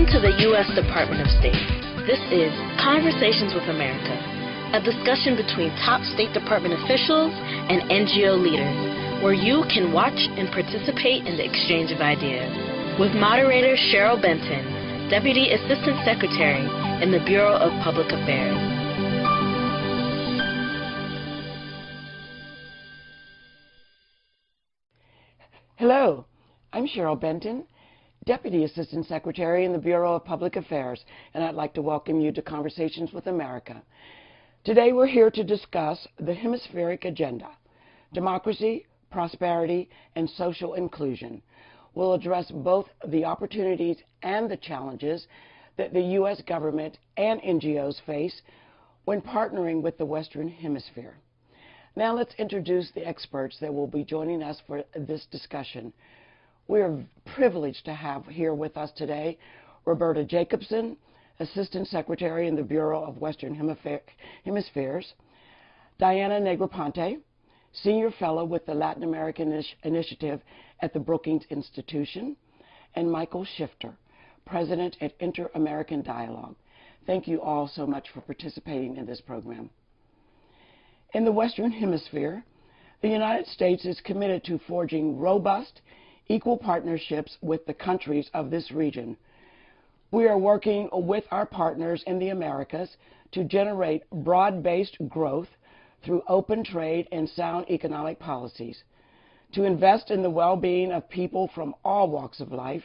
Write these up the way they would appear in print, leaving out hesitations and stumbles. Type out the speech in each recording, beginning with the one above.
Welcome to the U.S. Department of State. This is Conversations with America, a discussion between top State Department officials and NGO leaders, where you can watch and participate in the exchange of ideas. With moderator Cheryl Benton, Deputy Assistant Secretary in the Bureau of Public Affairs. Hello, I'm Cheryl Benton, Deputy Assistant Secretary in the Bureau of Public Affairs, and I'd like to welcome you to Conversations with America. Today we're here to discuss the hemispheric agenda, democracy, prosperity, and social inclusion. We'll address both the opportunities and the challenges that the U.S. government and NGOs face when partnering with the Western Hemisphere. Now let's introduce the experts that will be joining us for this discussion. We are privileged to have here with us today Roberta Jacobson, Assistant Secretary in the Bureau of Western Hemispheres, Diana Negroponte, Senior Fellow with the Latin American Initiative at the Brookings Institution, and Michael Shifter, President at Inter-American Dialogue. Thank you all so much for participating in this program. In the Western Hemisphere, the United States is committed to forging robust, equal partnerships with the countries of this region. We are working with our partners in the Americas to generate broad-based growth through open trade and sound economic policies, to invest in the well-being of people from all walks of life,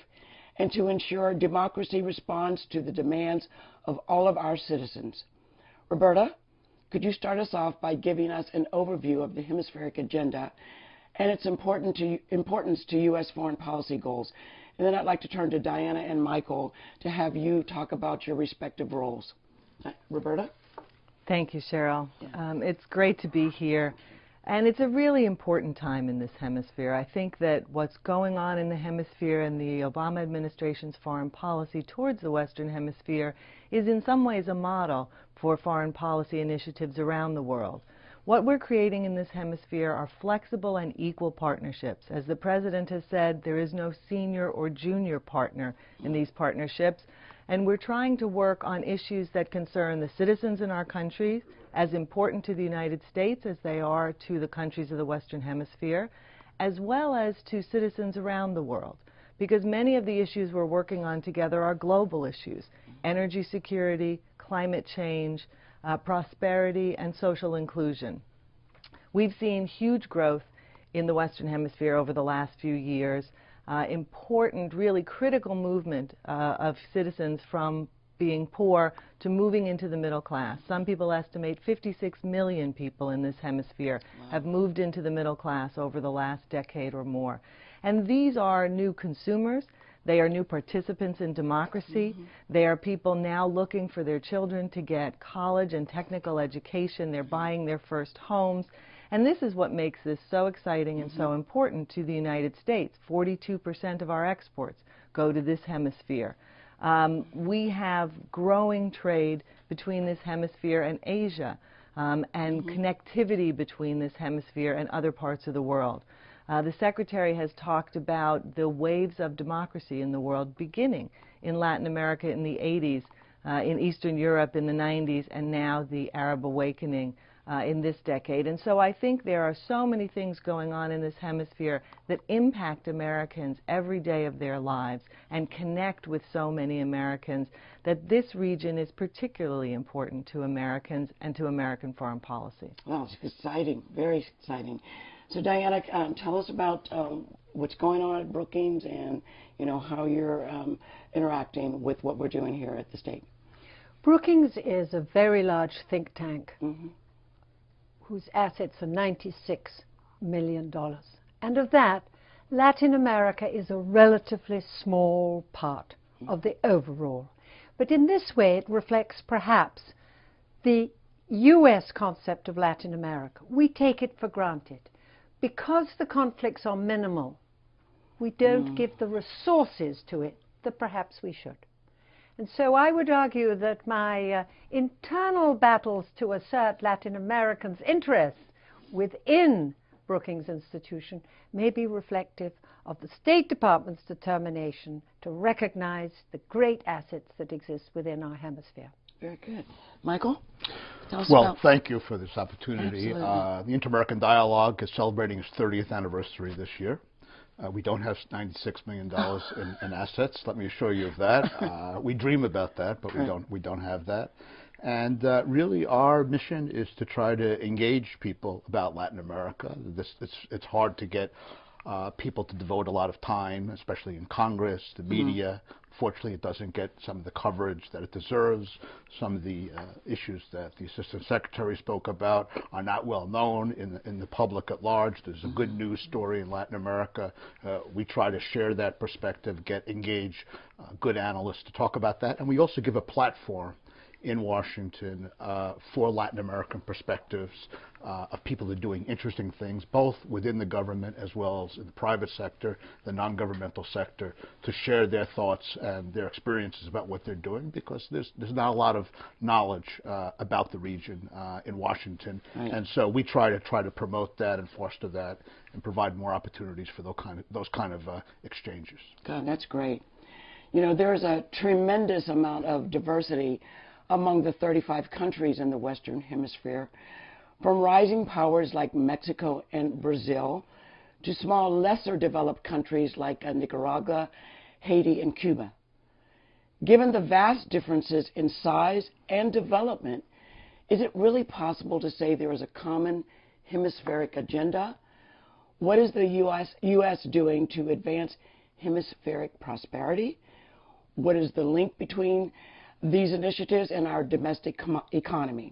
and to ensure democracy responds to the demands of all of our citizens. Roberta, could you start us off by giving us an overview of the hemispheric agenda and its importance to U.S. foreign policy goals? And then I'd like to turn to Diana and Michael to have you talk about your respective roles. Roberta? Thank you, Cheryl. It's great to be here. And it's a really important time in this hemisphere. I think that what's going on in the hemisphere and the Obama administration's foreign policy towards the Western Hemisphere is in some ways a model for foreign policy initiatives around the world. What we're creating in this hemisphere are flexible and equal partnerships. As the President has said, there is no senior or junior partner in these partnerships. And we're trying to work on issues that concern the citizens in our countries, as important to the United States as they are to the countries of the Western Hemisphere, as well as to citizens around the world. Because many of the issues we're working on together are global issues: energy security, climate change, prosperity, and social inclusion. We've seen huge growth in the Western Hemisphere over the last few years. Important, really critical movement of citizens from being poor to moving into the middle class. Some people estimate 56 million people in this hemisphere have moved into the middle class over the last decade or more. And these are new consumers. They are new participants in democracy. They are people now looking for their children to get college and technical education. They're buying their first homes. And this is what makes this so exciting and so important to the United States. 42% of our exports go to this hemisphere. We have growing trade between this hemisphere and Asia, and connectivity between this hemisphere and other parts of the world. The Secretary has talked about the waves of democracy in the world beginning in Latin America in the 80s, in Eastern Europe in the 90s, and now the Arab awakening in this decade. And so I think there are so many things going on in this hemisphere that impact Americans every day of their lives and connect with so many Americans that this region is particularly important to Americans and to American foreign policy. Wow, it's exciting, very exciting. So Diana, tell us about what's going on at Brookings and how you're interacting with what we're doing here at the state. Brookings is a very large think tank whose assets are $96 million. And of that, Latin America is a relatively small part of the overall. But in this way, it reflects perhaps the U.S. concept of Latin America. We take it for granted. Because the conflicts are minimal, we don't give the resources to it that perhaps we should. And so I would argue that my internal battles to assert Latin Americans' interests within Brookings Institution may be reflective of the State Department's determination to recognize the great assets that exist within our hemisphere. Very good. Michael, tell us Well, about... thank you for this opportunity. The Inter-American Dialogue is celebrating its 30th anniversary this year. We don't have $96 million in assets. Let me assure you of that. We dream about that, but we don't have that. And really, our mission is to try to engage people about Latin America. It's hard to get people to devote a lot of time, especially in Congress, the media. Fortunately, it doesn't get some of the coverage that it deserves. Some of the issues that the Assistant Secretary spoke about are not well known in the public at large. There's a good news story in Latin America. We try to share that perspective, engage good analysts to talk about that. And we also give a platform in Washington for Latin American perspectives of people that are doing interesting things, both within the government as well as in the private sector, the non-governmental sector, to share their thoughts and their experiences about what they're doing, because there's not a lot of knowledge about the region in Washington. Right. And so we try to promote that and foster that and provide more opportunities for those kind of exchanges. God, that's great. You know, there's a tremendous amount of diversity among the 35 countries in the Western Hemisphere, from rising powers like Mexico and Brazil to small, lesser developed countries like Nicaragua, Haiti, and Cuba. Given the vast differences in size and development, is it really possible to say there is a common hemispheric agenda? What is the U.S. doing to advance hemispheric prosperity? What is the link between these initiatives and our domestic economy?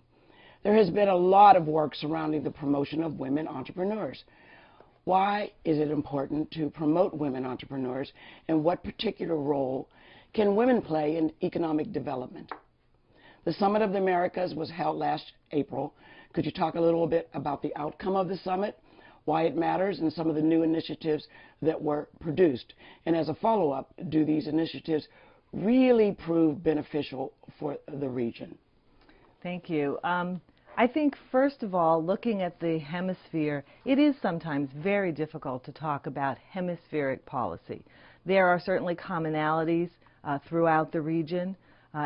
There has been a lot of work surrounding the promotion of women entrepreneurs. Why is it important to promote women entrepreneurs, and what particular role can women play in economic development? The Summit of the Americas was held last April. Could you talk a little bit about the outcome of the summit, why it matters, and some of the new initiatives that were produced? And as a follow-up, do these initiatives really prove beneficial for the region? Thank you. I think, first of all, looking at the hemisphere, it is sometimes very difficult to talk about hemispheric policy. There are certainly commonalities throughout the region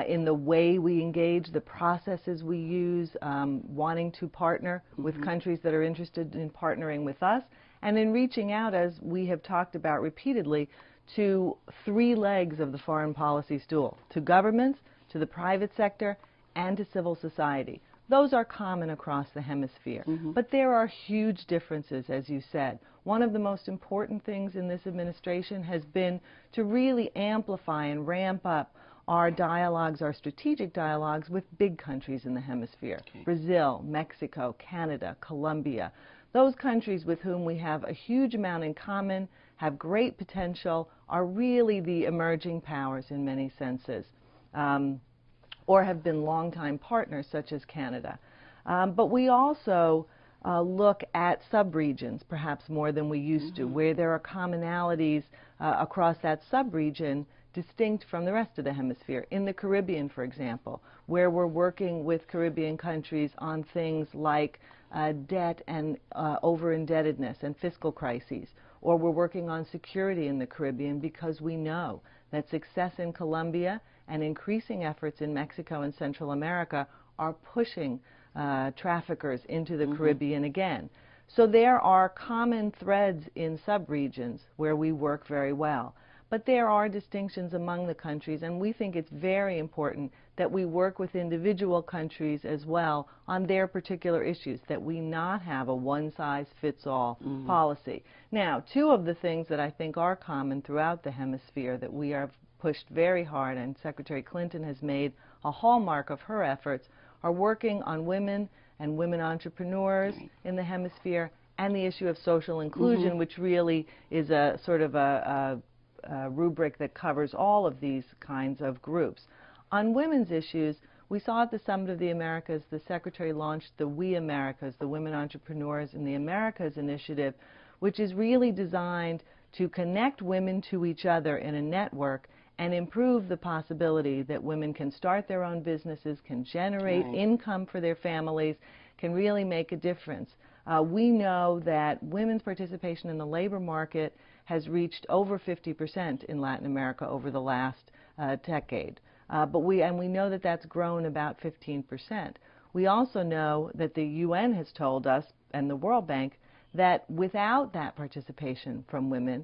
in the way we engage, the processes we use, wanting to partner with countries that are interested in partnering with us, and in reaching out, as we have talked about repeatedly, to three legs of the foreign policy stool: to governments, to the private sector, and to civil society. Those are common across the hemisphere. But there are huge differences, as you said. One of the most important things in this administration has been to really amplify and ramp up our dialogues, our strategic dialogues with big countries in the hemisphere. Brazil, Mexico, Canada, Colombia. Those countries with whom we have a huge amount in common, have great potential, are really the emerging powers in many senses, or have been longtime partners, such as Canada. But we also look at subregions, perhaps more than we used to, where there are commonalities across that subregion distinct from the rest of the hemisphere. In the Caribbean, for example, where we're working with Caribbean countries on things like debt and over-indebtedness and fiscal crises, or we're working on security in the Caribbean, because we know that success in Colombia and increasing efforts in Mexico and Central America are pushing traffickers into the Caribbean again. So there are common threads in subregions where we work very well. But there are distinctions among the countries, and we think it's very important that we work with individual countries as well on their particular issues, that we not have a one-size-fits-all policy. Now, two of the things that I think are common throughout the hemisphere that we have pushed very hard, and Secretary Clinton has made a hallmark of her efforts, are working on women and women entrepreneurs in the hemisphere, and the issue of social inclusion, which really is a sort of a rubric that covers all of these kinds of groups. On women's issues, we saw at the Summit of the Americas, the Secretary launched the We Americas, the Women Entrepreneurs in the Americas initiative, which is really designed to connect women to each other in a network and improve the possibility that women can start their own businesses, can generate income for their families, can really make a difference. We know that women's participation in the labor market has reached over 50% in Latin America over the last decade. We know that that's grown about 15%. We also know that the UN has told us, and the World Bank, that without that participation from women,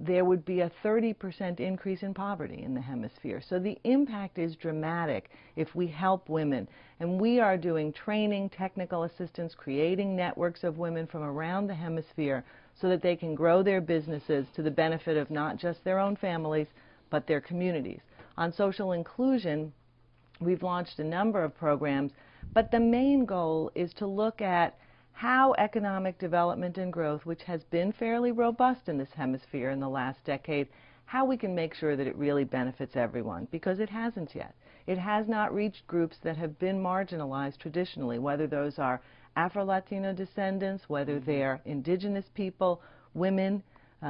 there would be a 30% increase in poverty in the hemisphere. So the impact is dramatic if we help women. And we are doing training, technical assistance, creating networks of women from around the hemisphere so that they can grow their businesses to the benefit of not just their own families, but their communities. On social inclusion, we've launched a number of programs, but the main goal is to look at how economic development and growth, which has been fairly robust in this hemisphere in the last decade, how we can make sure that it really benefits everyone, because it hasn't yet. It has not reached groups that have been marginalized traditionally, whether those are Afro-Latino descendants, whether they're indigenous people, women,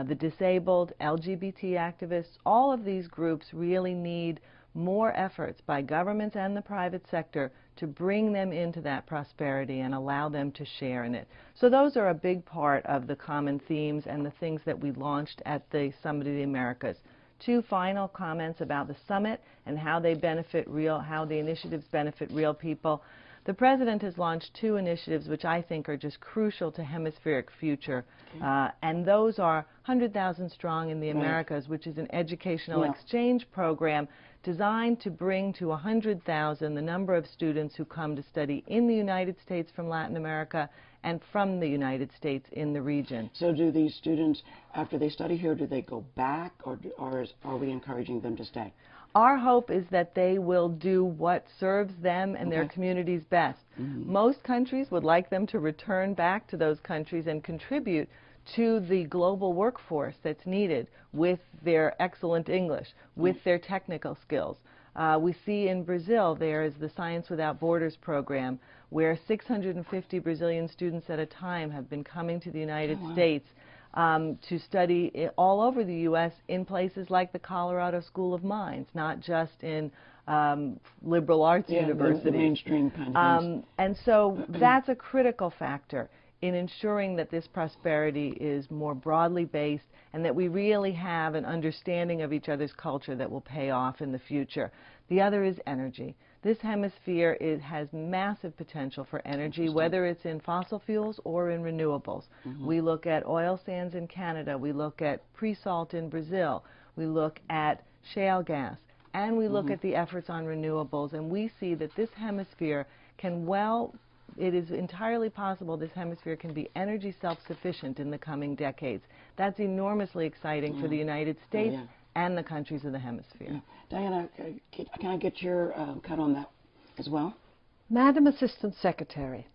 the disabled, LGBT activists. All of these groups really need more efforts by governments and the private sector to bring them into that prosperity and allow them to share in it. So those are a big part of the common themes and the things that we launched at the Summit of the Americas. Two final comments about the summit and how they benefit how the initiatives benefit real people. The President has launched two initiatives which I think are just crucial to hemispheric future, and those are 100,000 Strong in the Americas, which is an educational exchange program designed to bring to 100,000 the number of students who come to study in the United States from Latin America and from the United States in the region. So do these students, after they study here, do they go back, or are we encouraging them to stay? Our hope is that they will do what serves them and their communities best. Most countries would like them to return back to those countries and contribute to the global workforce that's needed with their excellent English, with their technical skills. We see in Brazil there is the Science Without Borders program, where 650 Brazilian students at a time have been coming to the United States to study all over the U.S. in places like the Colorado School of Mines, not just in liberal arts universities. The mainstream kind of things. And so that's a critical factor in ensuring that this prosperity is more broadly based and that we really have an understanding of each other's culture that will pay off in the future. The other is energy. This hemisphere has massive potential for energy, whether it's in fossil fuels or in renewables. We look at oil sands in Canada, we look at pre-salt in Brazil, we look at shale gas, and we look at the efforts on renewables, and we see that this hemisphere can it is entirely possible this hemisphere can be energy self-sufficient in the coming decades. That's enormously exciting for the United States and the countries of the hemisphere. Diana, can I get your cut on that as well? Madam Assistant Secretary,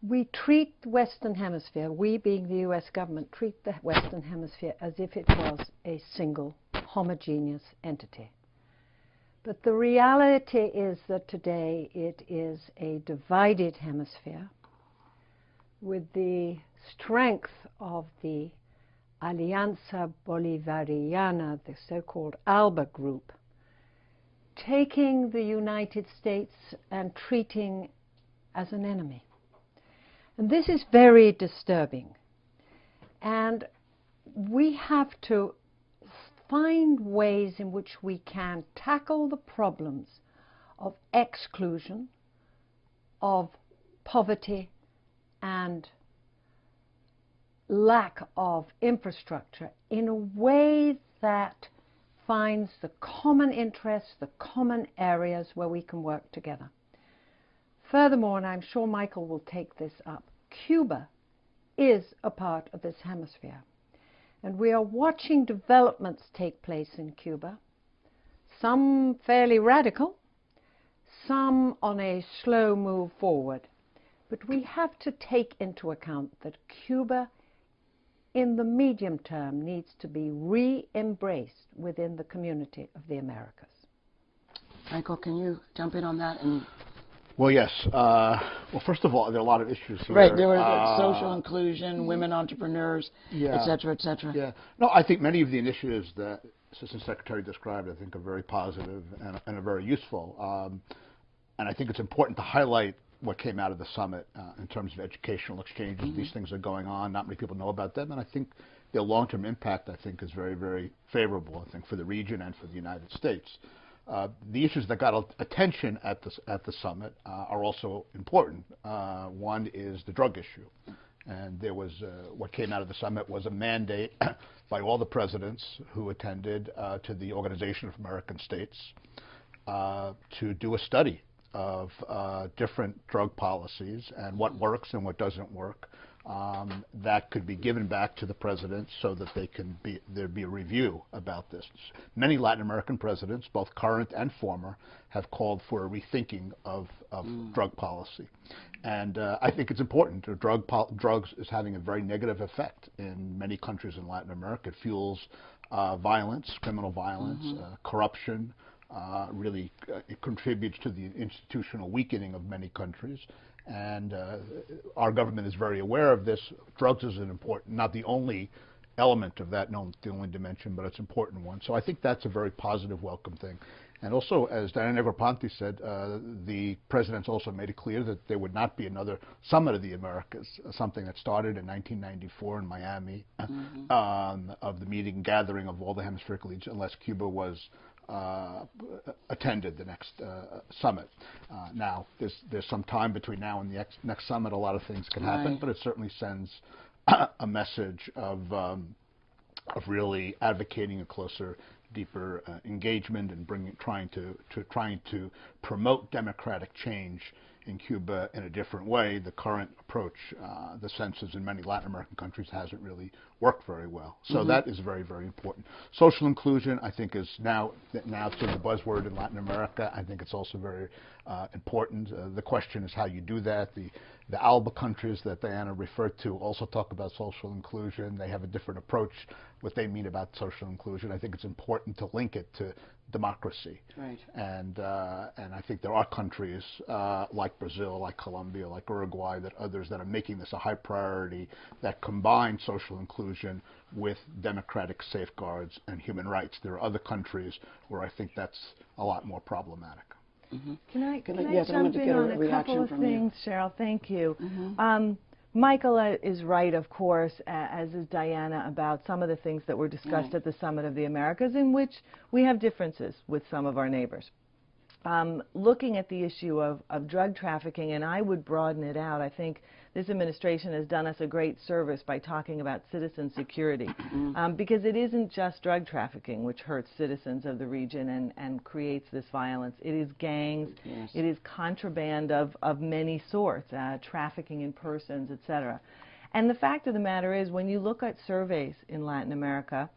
we treat the Western Hemisphere, we being the U.S. government, treat the Western Hemisphere as if it was a single, homogeneous entity. But the reality is that today it is a divided hemisphere with the strength of the Alianza Bolivariana, the so-called ALBA group, taking the United States and treating as an enemy. And this is very disturbing. And we have to find ways in which we can tackle the problems of exclusion, of poverty, and lack of infrastructure in a way that finds the common interests, the common areas where we can work together. Furthermore, and I'm sure Michael will take this up, Cuba is a part of this hemisphere. And we are watching developments take place in Cuba, some fairly radical, some on a slow move forward. But we have to take into account that Cuba, in the medium term, needs to be re-embraced within the community of the Americas. Michael, can you jump in on that? Well, yes. Well, first of all, there are a lot of issues here. Right, there was social inclusion, women entrepreneurs, et cetera, et cetera. Yeah. No, I think many of the initiatives that Assistant Secretary described, I think, are very positive and are very useful. And I think it's important to highlight what came out of the summit in terms of educational exchanges. These things are going on. Not many people know about them, and I think their long-term impact, I think, is very, very favorable, I think, for the region and for the United States. The issues that got attention at the summit are also important. One is the drug issue. And there was, what came out of the summit was a mandate by all the presidents who attended to the Organization of American States to do a study of different drug policies and what works and what doesn't work. That could be given back to the presidents so that there'd be a review about this. Many Latin American presidents, both current and former, have called for a rethinking of drug policy. And I think it's important. Drugs is having a very negative effect in many countries in Latin America. It fuels violence, criminal violence, corruption. Really, it contributes to the institutional weakening of many countries. And our government is very aware of this. Drugs is an important, not the only element of that, no, the only dimension, but it's an important one. So I think that's a very positive, welcome thing. And also, as Diana Negroponte said, the presidents also made it clear that there would not be another Summit of the Americas, something that started in 1994 in Miami, of the meeting gathering of all the hemispherical leaders, unless Cuba was attended the next summit. Now, there's some time between now and the next summit. A lot of things can happen, but it certainly sends a message of really advocating a closer, deeper engagement and trying to promote democratic change in Cuba in a different way. The current approach, the census in many Latin American countries hasn't really worked very well. So that is very, very important. Social inclusion, I think, is now sort of the buzzword in Latin America. I think it's also very important. The question is how you do that. The ALBA countries that Diana referred to also talk about social inclusion. They have a different approach, what they mean about social inclusion. I think it's important to link it to democracy. Right. And I think there are countries like Brazil, like Colombia, like Uruguay, others that are making this a high priority, that combine social inclusion with democratic safeguards and human rights. There are other countries where I think that's a lot more problematic. Can I jump in on a couple of things, Cheryl? Thank you. Michael is right, of course, as is Diana, about some of the things that were discussed at the Summit of the Americas, in which we have differences with some of our neighbors. Looking at the issue of drug trafficking, and I would broaden it out, I think this administration has done us a great service by talking about citizen security, because it isn't just drug trafficking which hurts citizens of the region and creates this violence. It is gangs, it is contraband of many sorts, trafficking in persons, etc. And the fact of the matter is, when you look at surveys in Latin America,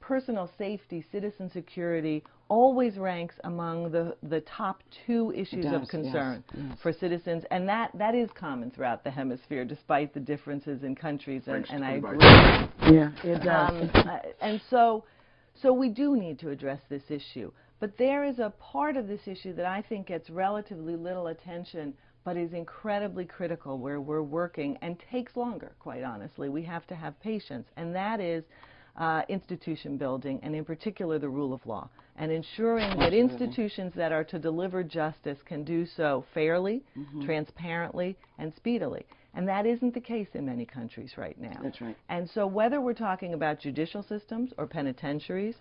personal safety, citizen security always ranks among the top two issues of concern for citizens, and that is common throughout the hemisphere, despite the differences in countries, and I agree. Yeah, it does. And so we do need to address this issue. But there is a part of this issue that I think gets relatively little attention, but is incredibly critical, where we're working, and takes longer, quite honestly. We have to have patience, and that is institution building, and in particular the rule of law, and ensuring that institutions that are to deliver justice can do so fairly, transparently, and speedily. And that isn't the case in many countries right now. That's right. And so whether we're talking about judicial systems or penitentiaries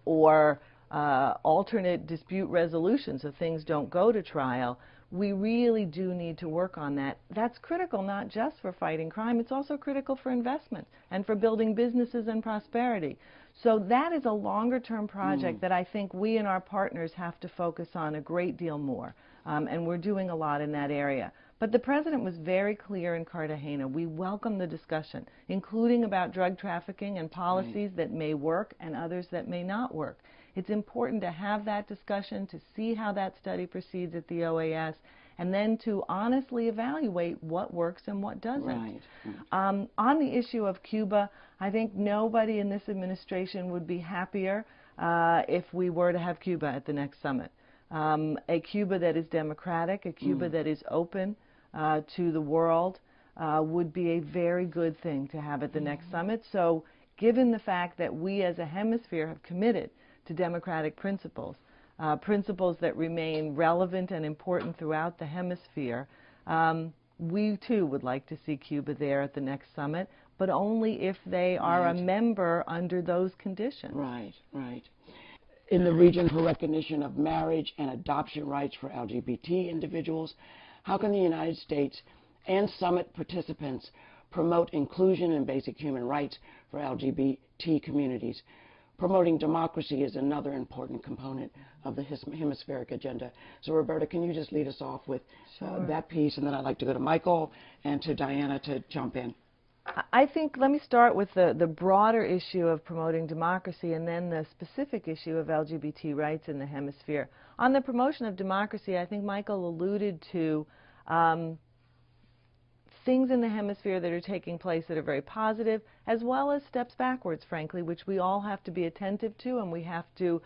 or alternate dispute resolution so things don't go to trial, we really do need to work on that. That's critical not just for fighting crime, it's also critical for investment and for building businesses and prosperity. So that is a longer-term project that I think we and our partners have to focus on a great deal more, and we're doing a lot in that area. But the President was very clear in Cartagena. We welcome the discussion, including about drug trafficking and policies that may work and others that may not work. It's important to have that discussion, to see how that study proceeds at the OAS, and then to honestly evaluate what works and what doesn't. Right. On the issue of Cuba, I think nobody in this administration would be happier if we were to have Cuba at the next summit. A Cuba that is democratic, a Cuba that is open to the world would be a very good thing to have at the next summit. So given the fact that we as a hemisphere have committed to democratic principles, principles that remain relevant and important throughout the hemisphere, We too would like to see Cuba there at the next summit, but only if they are a member under those conditions. Right, right. In the region for recognition of marriage and adoption rights for LGBT individuals, how can the United States and summit participants promote inclusion and basic human rights for LGBT communities? Promoting democracy is another important component of the hemispheric agenda. So, Roberta, can you just lead us off with that piece, and then I'd like to go to Michael and to Diana to jump in. I think, let me start with the broader issue of promoting democracy and then the specific issue of LGBT rights in the hemisphere. On the promotion of democracy, I think Michael alluded to things in the hemisphere that are taking place that are very positive, as well as steps backwards, frankly, which we all have to be attentive to, and we have to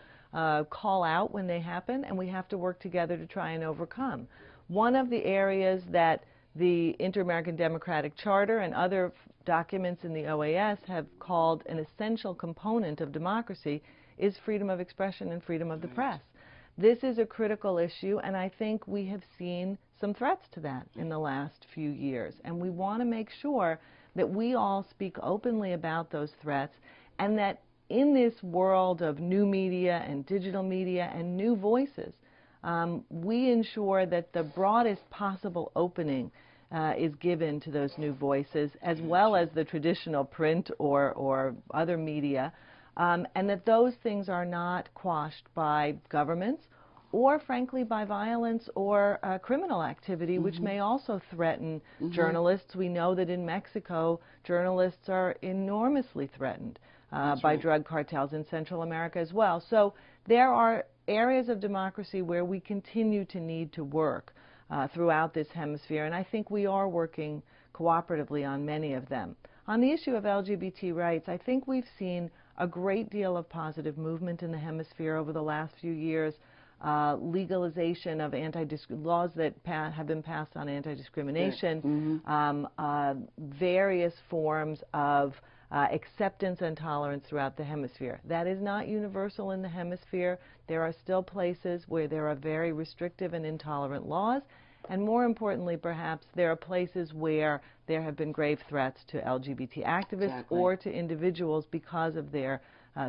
call out when they happen, and we have to work together to try and overcome. One of the areas that the Inter-American Democratic Charter and other documents in the OAS have called an essential component of democracy is freedom of expression and freedom of the press. This is a critical issue, and I think we have seen some threats to that in the last few years. And we want to make sure that we all speak openly about those threats, and that in this world of new media and digital media and new voices, we ensure that the broadest possible opening is given to those new voices, as well as the traditional print or other media, and that those things are not quashed by governments or, frankly, by violence or criminal activity, which may also threaten journalists. We know that in Mexico, journalists are enormously threatened by drug cartels in Central America as well. So there are areas of democracy where we continue to need to work throughout this hemisphere, and I think we are working cooperatively on many of them. On the issue of LGBT rights, I think we've seen a great deal of positive movement in the hemisphere over the last few years. Legalization of laws that have been passed on anti-discrimination, various forms of acceptance and tolerance throughout the hemisphere. That is not universal in the hemisphere. There are still places where there are very restrictive and intolerant laws, and more importantly, perhaps, there are places where there have been grave threats to LGBT activists or to individuals because of their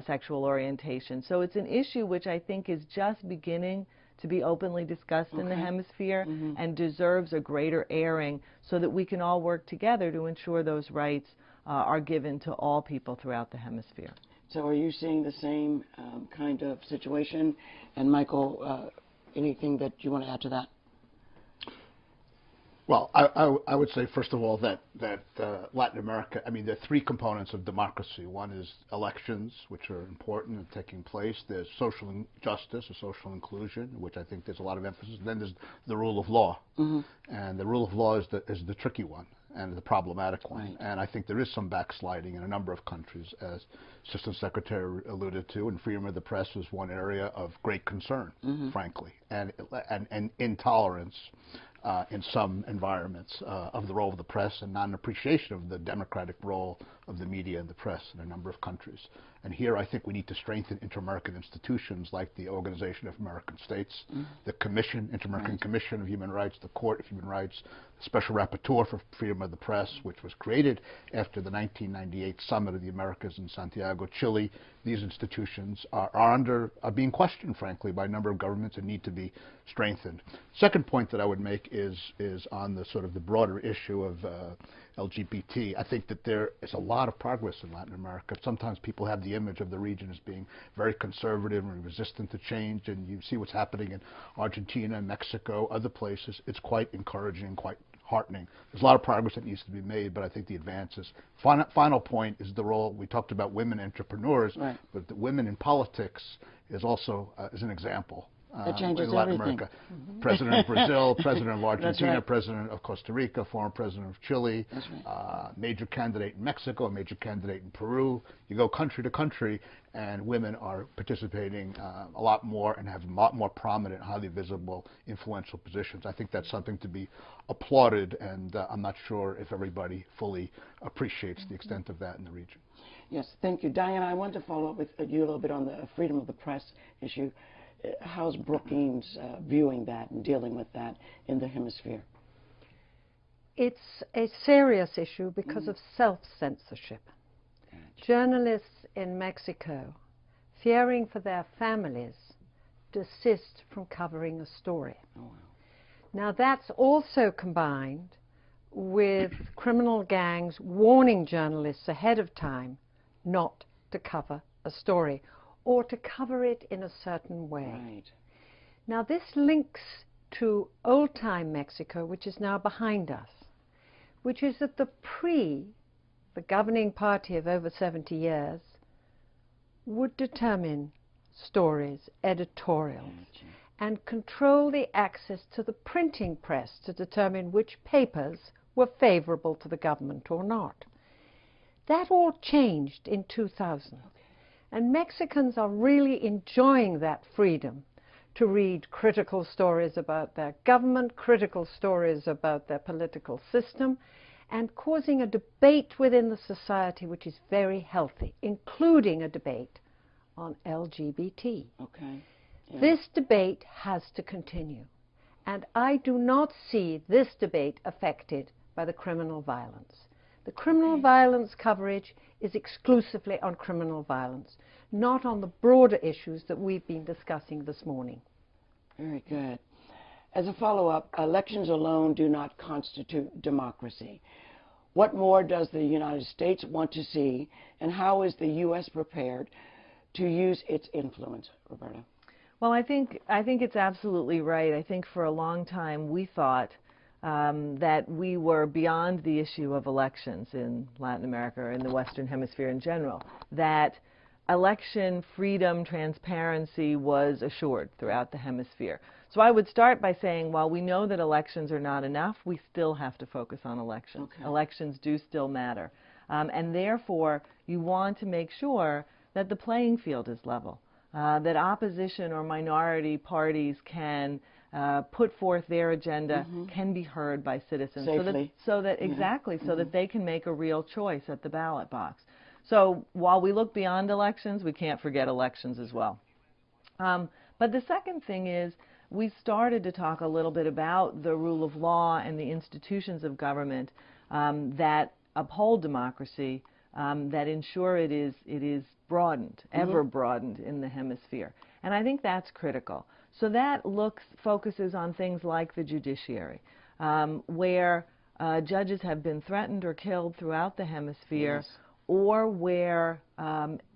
sexual orientation. So it's an issue which I think is just beginning to be openly discussed in the hemisphere and deserves a greater airing so that we can all work together to ensure those rights are given to all people throughout the hemisphere. So are you seeing the same kind of situation? And Michael, anything that you want to add to that? Well, I would say, first of all, that Latin America, I mean, there are three components of democracy. One is elections, which are important and taking place. There's social justice or social inclusion, which I think there's a lot of emphasis. And then there's the rule of law. And the rule of law is the tricky one and the problematic one. And I think there is some backsliding in a number of countries, as Assistant Secretary alluded to, and freedom of the press is one area of great concern, frankly, and intolerance in some environments of the role of the press and non-appreciation of the democratic role of the media and the press in a number of countries. And here I think we need to strengthen inter-American institutions like the Organization of American States, the Commission, Inter-American Commission of Human Rights, the Court of Human Rights, the Special Rapporteur for Freedom of the Press, which was created after the 1998 Summit of the Americas in Santiago, Chile. These institutions are being questioned, frankly, by a number of governments and need to be strengthened. Second point that I would make is on the sort of the broader issue of LGBT. I think that there is a lot of progress in Latin America. Sometimes people have the image of the region as being very conservative and resistant to change, and you see what's happening in Argentina, Mexico, other places. It's quite encouraging, quite heartening. There's a lot of progress that needs to be made, but I think the advances. Final point is the role, we talked about women entrepreneurs, but the women in politics is also is an example. It changes in Latin everything. America. President of Brazil, President of Argentina, President of Costa Rica, former President of Chile, major candidate in Mexico, a major candidate in Peru. You go country to country, and women are participating a lot more and have a lot more prominent, highly visible, influential positions. I think that's something to be applauded, and I'm not sure if everybody fully appreciates the extent of that in the region. Yes, thank you. Diana, I want to follow up with you a little bit on the freedom of the press issue. How's Brookings viewing that and dealing with that in the hemisphere? It's a serious issue because of self-censorship. Journalists in Mexico, fearing for their families, desist from covering a story. Oh, wow. Now that's also combined with criminal gangs warning journalists ahead of time not to cover a story or to cover it in a certain way. Right. Now this links to old-time Mexico, which is now behind us, which is that the governing party of over 70 years, would determine stories, editorials, and control the access to the printing press to determine which papers were favorable to the government or not. That all changed in 2000. And Mexicans are really enjoying that freedom to read critical stories about their government, critical stories about their political system, and causing a debate within the society which is very healthy, including a debate on LGBT. Okay. Yeah. This debate has to continue. And I do not see this debate affected by the criminal violence. The criminal violence coverage is exclusively on criminal violence, not on the broader issues that we've been discussing this morning. Very good. As a follow-up, elections alone do not constitute democracy. What more does the United States want to see, and how is the U.S. prepared to use its influence? Roberta? Well, I think it's absolutely right. I think for a long time we thought that we were beyond the issue of elections in Latin America or in the Western Hemisphere in general, that election freedom, transparency was assured throughout the hemisphere. So I would start by saying, while we know that elections are not enough, we still have to focus on elections. Okay. Elections do still matter. And therefore, you want to make sure that the playing field is level, that opposition or minority parties can put forth their agenda, can be heard by citizens. Safely. So that they can make a real choice at the ballot box. So while we look beyond elections, we can't forget elections as well. But the second thing is, we started to talk a little bit about the rule of law and the institutions of government that uphold democracy, that ensure it is broadened, ever broadened in the hemisphere. And I think that's critical. So that focuses on things like the judiciary, where judges have been threatened or killed throughout the hemisphere, or where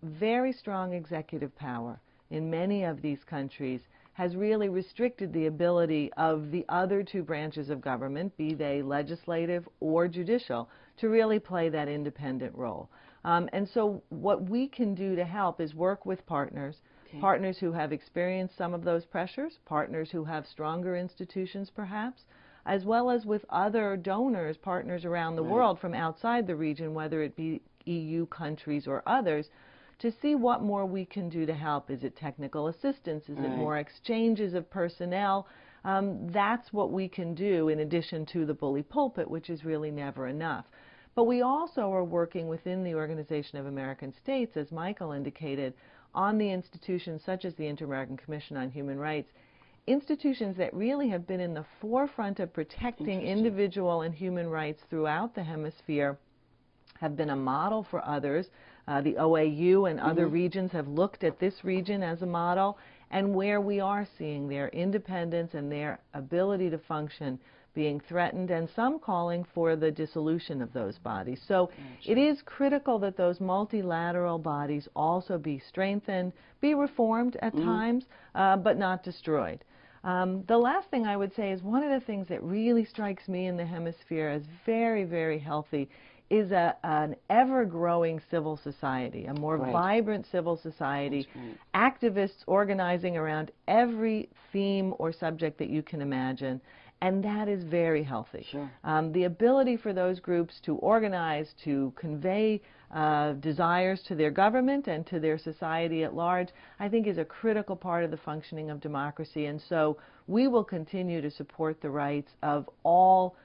very strong executive power in many of these countries has really restricted the ability of the other two branches of government, be they legislative or judicial, to really play that independent role. And so what we can do to help is work with partners, partners who have experienced some of those pressures, partners who have stronger institutions perhaps, as well as with other donors, partners around the world from outside the region, whether it be EU countries or others, to see what more we can do to help. Is it technical assistance? Is it more exchanges of personnel? That's what we can do in addition to the bully pulpit, which is really never enough. But we also are working within the Organization of American States, as Michael indicated, on the institutions such as the Inter-American Commission on Human Rights, institutions that really have been in the forefront of protecting individual and human rights throughout the hemisphere, have been a model for others. The OAU and other regions have looked at this region as a model, and where we are seeing their independence and their ability to function being threatened, and some calling for the dissolution of those bodies. So it is critical that those multilateral bodies also be strengthened, be reformed at times, but not destroyed. The last thing I would say is one of the things that really strikes me in the hemisphere as very, very healthy is an ever-growing civil society, a more vibrant civil society, activists organizing around every theme or subject that you can imagine, and that is very healthy. The ability for those groups to organize, to convey desires to their government and to their society at large, I think is a critical part of the functioning of democracy, and so we will continue to support the rights of all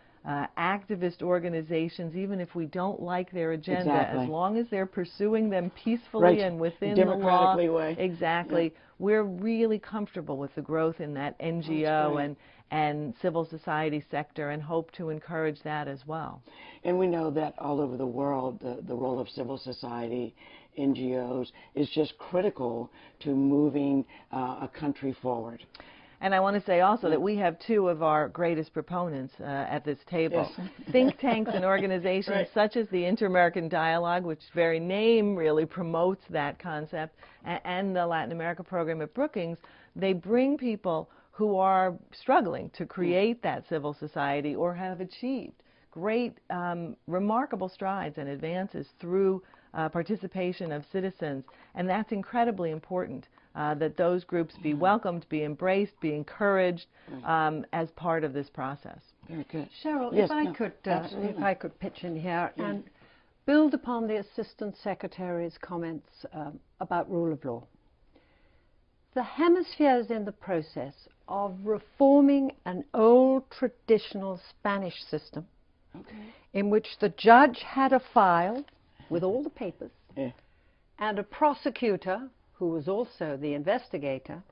activist organizations, even if we don't like their agenda, as long as they're pursuing them peacefully and within the law. Way. We're really comfortable with the growth in that NGO and civil society sector, and hope to encourage that as well. And we know that all over the world, the role of civil society, NGOs, is just critical to moving a country forward. And I want to say also that we have two of our greatest proponents at this table. Yes. Think tanks and organizations Right. such as the Inter-American Dialogue, which very name really promotes that concept, and the Latin America program at Brookings. They bring people who are struggling to create that civil society or have achieved great, remarkable strides and advances through participation of citizens. And that's incredibly important. That those groups be welcomed, be embraced, be encouraged as part of this process. Very good. Cheryl, Yes, if I could pitch in here and build upon the Assistant Secretary's comments about rule of law. The hemisphere is in the process of reforming an old traditional Spanish system in which the judge had a file with all the papers and a prosecutor, who was also the investigator,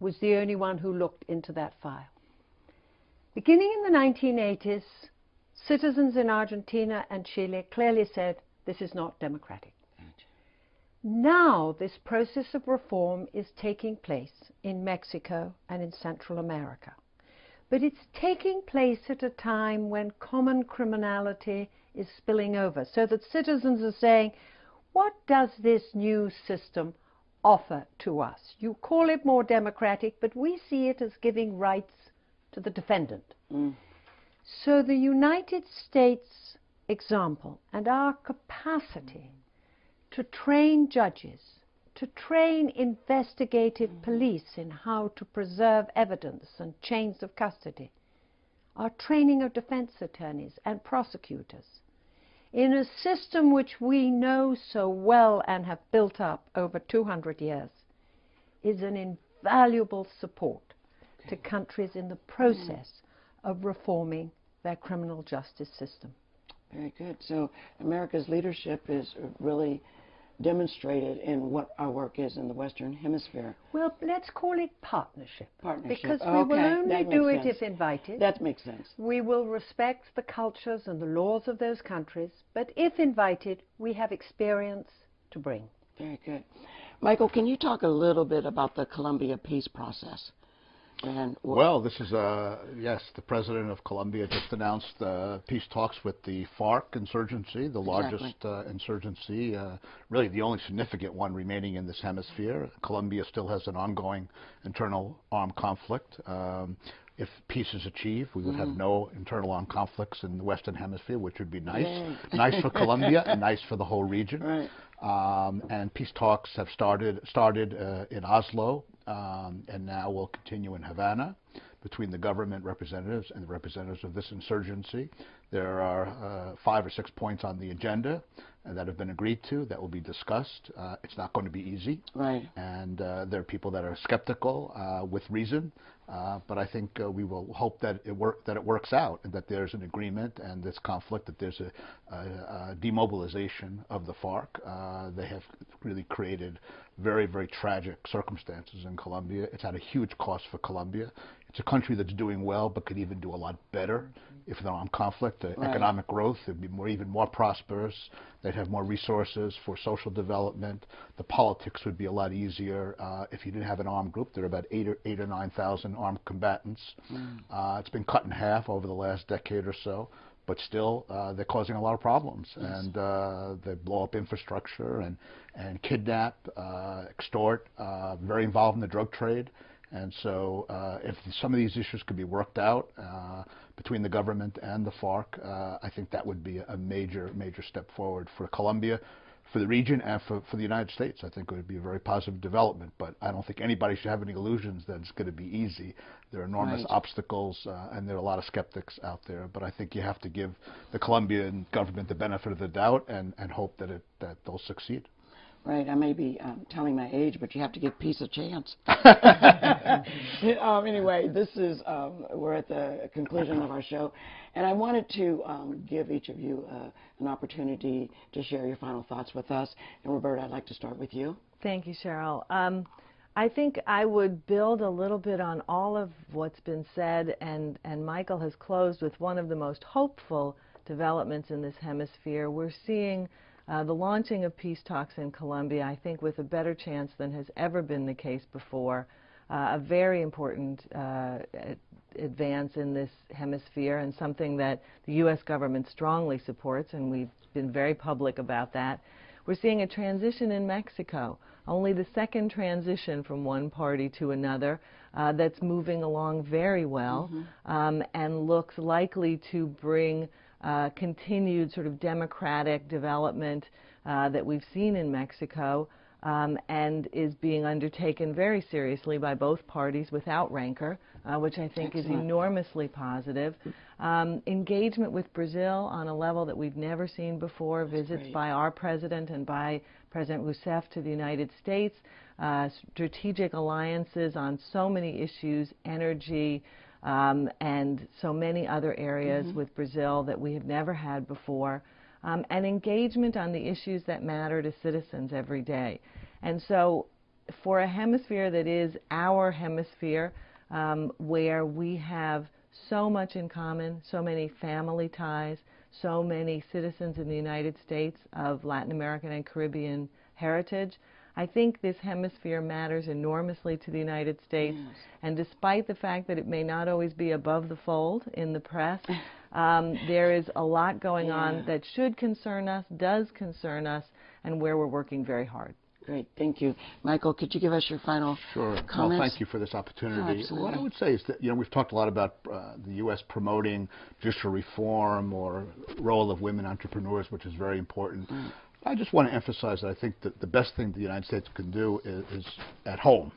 was the only one who looked into that file. Beginning in the 1980s, citizens in Argentina and Chile clearly said, this is not democratic. Now this process of reform is taking place in Mexico and in Central America. But it's taking place at a time when common criminality is spilling over, so that citizens are saying, what does this new system offer to us? You call it more democratic, but we see it as giving rights to the defendant. So the United States example and our capacity to train judges, to train investigative police in how to preserve evidence and chains of custody, our training of defense attorneys and prosecutors, in a system which we know so well and have built up over 200 years, is an invaluable support to countries in the process of reforming their criminal justice system. Very good. So America's leadership is really demonstrated in what our work is in the Western Hemisphere. Well, let's call it partnership. Partnership. Because we will only do it if invited. That makes sense. We will respect the cultures and the laws of those countries, but if invited, we have experience to bring. Very good. Michael, can you talk a little bit about the Colombia peace process? Well, this is, yes, the president of Colombia just announced peace talks with the FARC insurgency, the largest insurgency, really the only significant one remaining in this hemisphere. Colombia still has an ongoing internal armed conflict. If peace is achieved, we would have no internal armed conflicts in the Western Hemisphere, which would be nice. Nice for Colombia and nice for the whole region. Right. And peace talks have started in Oslo, and now will continue in Havana between the government representatives and the representatives of this insurgency. There are 5 or 6 points on the agenda that have been agreed to that will be discussed. It's not going to be easy. Right. And there are people that are skeptical with reason, but I think we will hope that it works out and that there's an agreement and this conflict, that there's a demobilization of the FARC. They have really created very, very tragic circumstances in Colombia. It's had a huge cost for Colombia. It's a country that's doing well but could even do a lot better if they're on conflict. Economic growth, they'd be even more prosperous. They'd have more resources for social development. The politics would be a lot easier if you didn't have an armed group. There are about 8,000 or 9,000 armed combatants. It's been cut in half over the last decade or so, but still they're causing a lot of problems. And they blow up infrastructure and kidnap, extort, very involved in the drug trade. And so if some of these issues could be worked out between the government and the FARC, I think that would be a major, major step forward for Colombia, for the region, and for the United States. I think it would be a very positive development, but I don't think anybody should have any illusions that it's going to be easy. There are enormous obstacles, and there are a lot of skeptics out there, but I think you have to give the Colombian government the benefit of the doubt and hope that they'll succeed. Right, I may be telling my age, but you have to give peace a chance. Anyway, we're at the conclusion of our show, and I wanted to give each of you an opportunity to share your final thoughts with us. And Roberta, I'd like to start with you. Thank you, Cheryl. I think I would build a little bit on all of what's been said, and Michael has closed with one of the most hopeful developments in this hemisphere. We're seeing the launching of peace talks in Colombia, I think with a better chance than has ever been the case before. A very important advance in this hemisphere, and something that the U.S. government strongly supports, and we've been very public about that. We're seeing a transition in Mexico, only the second transition from one party to another, that's moving along very well, and looks likely to bring continued sort of democratic development that we've seen in Mexico, and is being undertaken very seriously by both parties without rancor, which I think is enormously positive. Engagement with Brazil on a level that we've never seen before, visits by our president and by President Rousseff to the United States, strategic alliances on so many issues, energy, and so many other areas with Brazil that we have never had before, and engagement on the issues that matter to citizens every day. And so for a hemisphere that is our hemisphere, where we have so much in common, so many family ties, so many citizens in the United States of Latin American and Caribbean heritage, I think this hemisphere matters enormously to the United States. And despite the fact that it may not always be above the fold in the press, there is a lot going on that should concern us, does concern us, and where we're working very hard. Great, thank you. Michael, could you give us your final comments? Well, thank you for this opportunity. What I would say is that, we've talked a lot about the U.S. promoting judicial reform or role of women entrepreneurs, which is very important. I just want to emphasize that I think that the best thing the United States can do is at home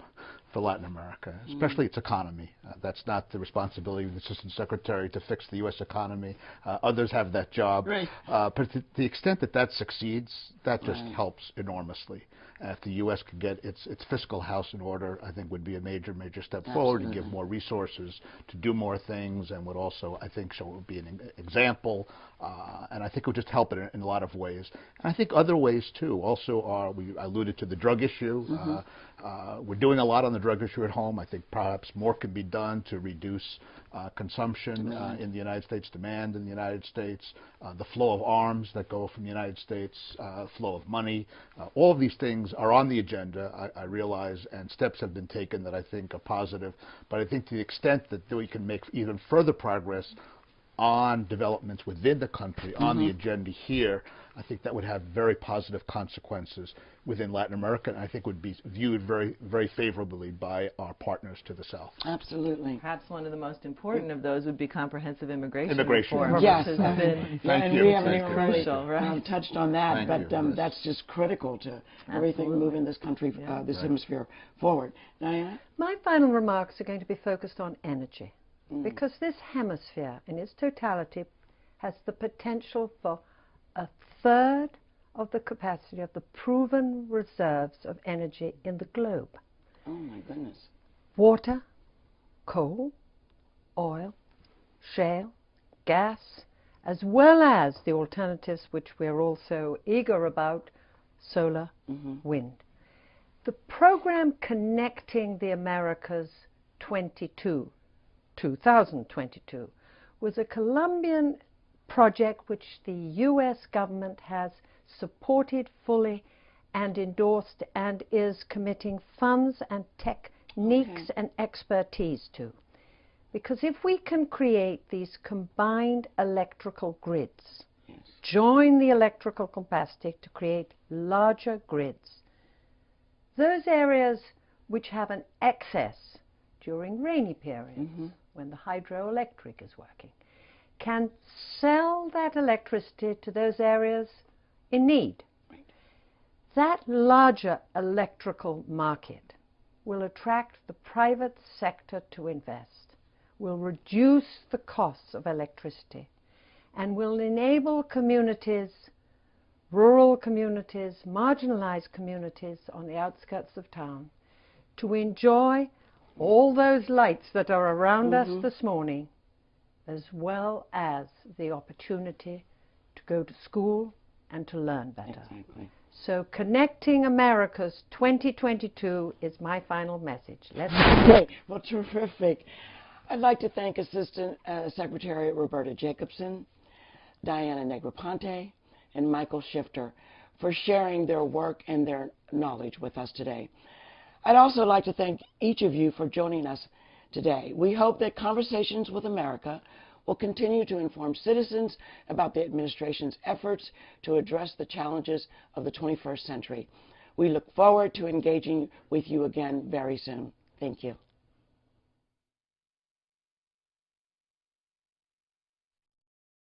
for Latin America, especially its economy. That's not the responsibility of the Assistant Secretary to fix the U.S. economy. Others have that job. But to the extent that that succeeds, that just helps enormously. If the U.S. could get its fiscal house in order, I think would be a major step forward and give more resources to do more things, and would also, I think, be an example. And I think it would just help it in a lot of ways. And I think other ways, too, also are, we alluded to the drug issue. We're doing a lot on the drug issue at home. I think perhaps more could be done to reduce consumption in the United States, demand in the United States, the flow of arms that go from the United States, flow of money. All of these things are on the agenda, I realize, and steps have been taken that I think are positive. But I think to the extent that we can make even further progress on developments within the country, on the agenda here, I think that would have very positive consequences within Latin America, and I think would be viewed very, very favorably by our partners to the south. Absolutely. Perhaps one of the most important of those would be comprehensive immigration reform. Yes. Which has been and we haven't even really touched on that, but that's just critical to everything moving this country, this hemisphere forward. Diana? My final remarks are going to be focused on energy, because this hemisphere in its totality has the potential for a third of the capacity of the proven reserves of energy in the globe. Oh my goodness. Water, coal, oil, shale, gas, as well as the alternatives which we're also eager about, solar, wind. The program Connecting the Americas 2022 was a Colombian project which the U.S. government has supported fully and endorsed and is committing funds and techniques and expertise to. Because if we can create these combined electrical grids, join the electrical capacity to create larger grids, those areas which have an excess during rainy periods, when the hydroelectric is working, can sell that electricity to those areas in need. That larger electrical market will attract the private sector to invest, will reduce the costs of electricity, and will enable communities, rural communities, marginalized communities on the outskirts of town, to enjoy all those lights that are around us this morning, as well as the opportunity to go to school and to learn better. So Connecting Americas 2022 is my final message. Let's Okay, well, terrific. I'd like to thank Assistant Secretary Roberta Jacobson, Diana Negroponte, and Michael Shifter for sharing their work and their knowledge with us today. I'd also like to thank each of you for joining us today. We hope that Conversations with America will continue to inform citizens about the administration's efforts to address the challenges of the 21st century. We look forward to engaging with you again very soon. Thank you.